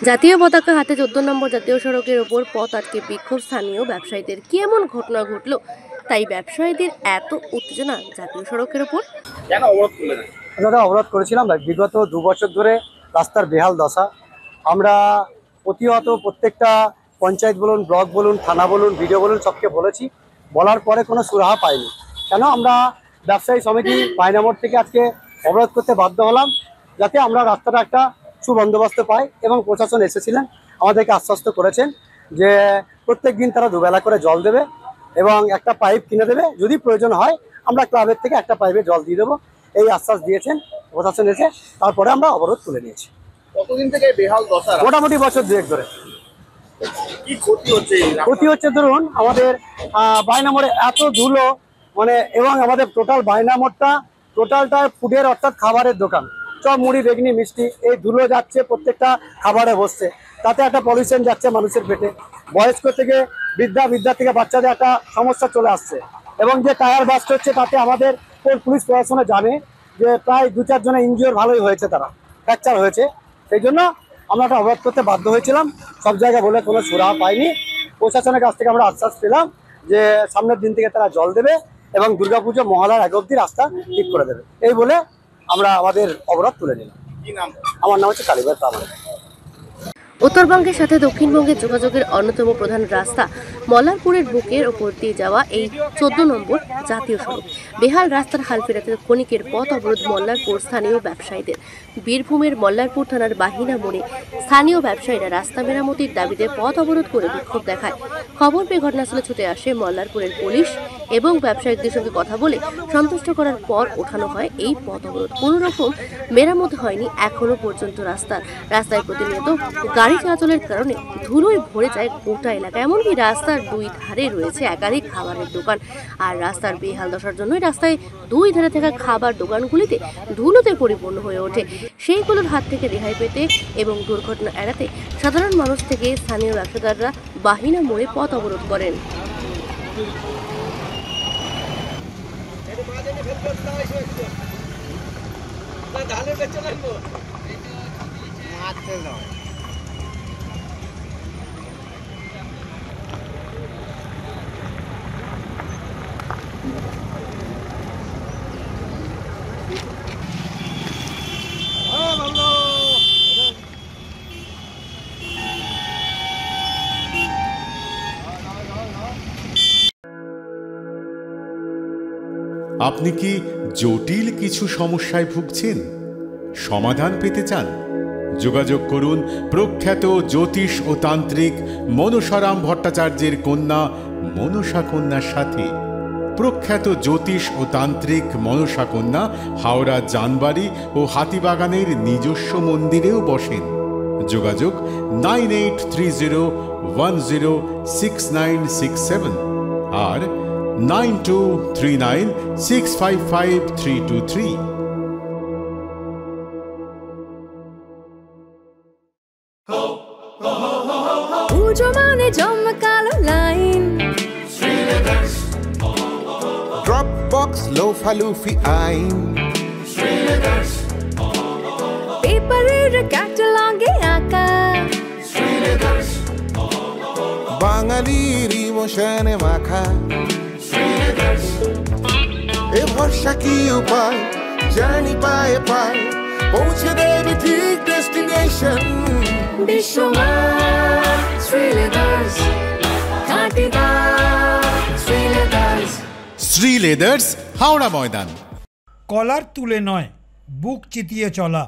জাতীয় পতাকা হাতে 14 নম্বর জাতীয় সড়কের ওপর পথ আটকে বিক্ষোভ স্থানীয় ব্যবসায়ীদের। কি এমন ঘটনা ঘটলো তাই ব্যবসায়ীদের এত উত্তেজনা জাতীয় সড়কের ওপর? দাদা, অবরোধ করেছিলাম বিগত 2 বছর ধরে রাস্তার বেহাল দশা। আমরা প্রতিহত প্রত্যেকটা পঞ্চায়েত বলুন, ব্লক বলুন, থানা বলুন, ভিডিও বলুন, সবকে বলেছি। বলার পরে কোনো সুরাহা পাইনি। কেন আমরা ব্যবসায়ী সমিতি পায়নামোড় থেকে আজকে অবরোধ করতে বাধ্য হলাম, যাতে আমরা রাস্তাটা একটা সুবন্দোবস্ত পাই। এবং প্রশাসন এসেছিলেন, আমাদেরকে আশ্বস্ত করেছেন যে প্রত্যেক দিন তারা দুবেলা করে জল দেবে এবং একটা পাইপ কিনে দেবে। যদি প্রয়োজন হয় আমরা ক্লাবের থেকে একটা পাইপে জল দিয়ে দেবো, এই আশ্বাস দিয়েছেন প্রশাসন এসে। তারপরে আমরা অবরোধ তুলে নিয়েছি। কতদিন থেকে বেহাল দশা? মোটামুটি বছর 2 ধরে। কি ক্ষতি হচ্ছে? ক্ষতি হচ্ছে ধরুন, আমাদের বাইনামোড়ে এত ধুলো, এবং আমাদের টোটাল বাইনামোড়টা টোটালটা ফুডের অর্থাৎ খাবারের দোকান, চপ মুড়ি বেগনি মিষ্টি, এই ধুলো যাচ্ছে প্রত্যেকটা খাবারে বসছে। তাতে একটা পলিউশন যাচ্ছে মানুষের পেটে। বয়স্ক থেকে বৃদ্ধা থেকে বাচ্চাদের একটা সমস্যা চলে আসছে। এবং যে টায়ার বাস্ট হচ্ছে তাতে আমাদের পুলিশ প্রশাসনে জানে যে প্রায় 2-4 জনের ইনজিওর ভালোই হয়েছে, তারা ফ্র্যাকচার হয়েছে। সেই জন্য আমরা একটা অবরোধ করতে বাধ্য হয়েছিলাম। সব জায়গায় বলে কোনো সুরাহা পাইনি। প্রশাসনের কাছ থেকে আমরা আশ্বাস পেলাম যে সামনের দিন থেকে তারা জল দেবে এবং দুর্গাপুজো মহালয়ার আগে অবধি রাস্তা ঠিক করে দেবে। এই বলে আমরা আমাদের অবরোধ তুলে নিলাম। কি নাম? আমার নাম হচ্ছে কালীবাই প্রামাণিক। উত্তরবঙ্গের সাথে দক্ষিণবঙ্গের যোগাযোগের অন্যতম প্রধান রাস্তা মল্লারপুরের বুকের ওপর দিয়ে যাওয়া এই 14 নম্বর জাতীয় সড়ক বেহাল রাস্তার হাল ফেরাতে ক্ষণিকের পথ অবরোধ মল্লারপুর স্থানীয় ব্যবসায়ীদের। বীরভূমের মল্লারপুর থানার বাহিনা মোড়ে স্থানীয় ব্যবসায়ীরা রাস্তা মেরামতির দাবিতে পথ অবরোধ করে বিক্ষোভ দেখায়। খবর পেয়ে ঘটনাস্থলে ছুটে আসে মল্লারপুরের পুলিশ এবং ব্যবসায়ীদের সঙ্গে কথা বলে সন্তুষ্ট করার পর ওঠানো হয় এই পথ অবরোধ। কোনো রকম মেরামত হয়নি এখনো পর্যন্ত। রাস্তায় প্রতিনিয়ত গাড়ি চলাচলের কারণে ধুলোয় ভরে যায় গোটা এলাকা। এমনকি রাস্তার 2 ধারে রয়েছে একাধিক খাবারের দোকান। আর রাস্তার বেহাল দশার জন্যই রাস্তায় 2 ধারে থাকা খাবার দোকানগুলিতে ধুলোতে পরিপূর্ণ হয়ে ওঠে। সেইগুলোর হাত থেকে রেহাই পেতে এবং দুর্ঘটনা এড়াতে সাধারণ মানুষ থেকে স্থানীয় ব্যবসাদাররা বাহিনা মোড়ে পথ অবরোধ করেন। আপনি কি জটিল কিছু সমস্যায় ভুগছেন? সমাধান পেতে চান? যোগাযোগ করুন প্রখ্যাত জ্যোতিষ ও তান্ত্রিক মনসারাম ভট্টাচার্যের কন্যা মনসা কন্যার সাথে। প্রখ্যাত জ্যোতিষ ও তান্ত্রিক মনসা কন্যা হাওড়া জানবাড়ি ও হাতিবাগানের নিজস্ব মন্দিরেও বসেন। যোগাযোগ 9830106967 আর 9239655323। পুজো মানে জমকালো লাইন, ড্রপ বক্স লোফা লুফি আইন, পেপারের ক্যাটালগে আঁকা, বাঙালির ইমোশনে মাখা। এ ভরসা কি উপায়, জার্নি পায়ে পায় পৌঁছে দেবে ঠিক ডেস্টিনেশন। বিশ্বমান শ্রীলেদার্স, কাটিদার শ্রীলেদার্স। শ্রী লেদার্স, হাওড়া ময়দান। কলার তুলে নয়, বুক চিতিয়ে চলা।